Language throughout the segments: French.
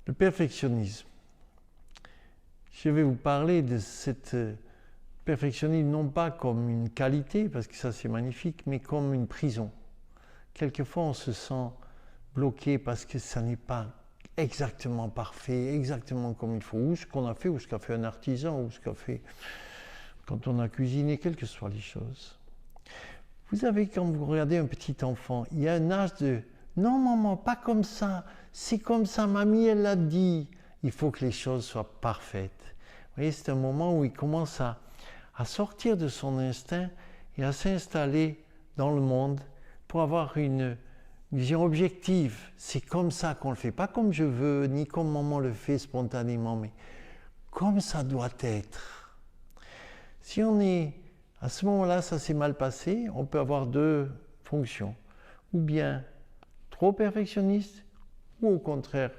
Le perfectionnisme. Je vais vous parler de cette perfectionnisme non pas comme une qualité, parce que ça c'est magnifique, mais comme une prison. Quelquefois on se sent bloqué parce que ça n'est pas exactement parfait, exactement comme il faut, ou ce qu'on a fait, ou ce qu'a fait un artisan, ou ce qu'a fait quand on a cuisiné, quelles que soient les choses. Vous avez, quand vous regardez un petit enfant, il y a un âge de « Non maman, pas comme ça, c'est comme ça, mamie elle l'a dit ». Il faut que les choses soient parfaites. Vous voyez, c'est un moment où il commence à sortir de son instinct et à s'installer dans le monde pour avoir une vision objective. C'est comme ça qu'on le fait, pas comme je veux, ni comme maman le fait spontanément, mais comme ça doit être. Si on est à ce moment-là, ça s'est mal passé, on peut avoir deux fonctions. Ou bien trop perfectionniste, ou au contraire,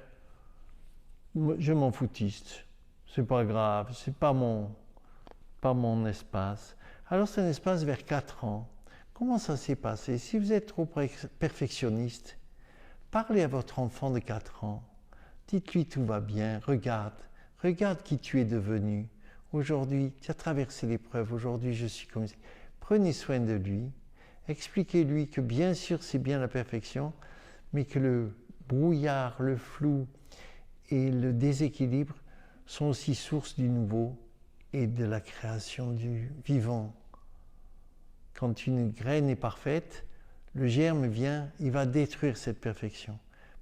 je m'en foutiste. C'est pas grave, c'est pas mon espace. Alors c'est un espace vers 4 ans. Comment ça s'est passé? Si vous êtes trop perfectionniste, parlez à votre enfant de 4 ans. Dites-lui tout va bien, regarde qui tu es devenu. Aujourd'hui, tu as traversé l'épreuve, aujourd'hui je suis comme ça. Prenez soin de lui, expliquez-lui que bien sûr c'est bien la perfection, mais que le brouillard, le flou et le déséquilibre sont aussi source du nouveau et de la création du vivant. Quand une graine est parfaite, le germe vient, il va détruire cette perfection.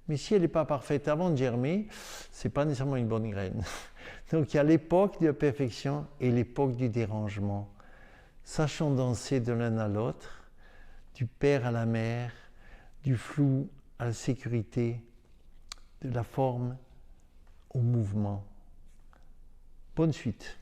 Mais si elle n'est pas parfaite avant de germer, ce n'est pas nécessairement une bonne graine. Donc il y a l'époque de la perfection et l'époque du dérangement. Sachons danser de l'un à l'autre, du père à la mère, du flou à la sécurité, de la forme au mouvement. Bonne suite.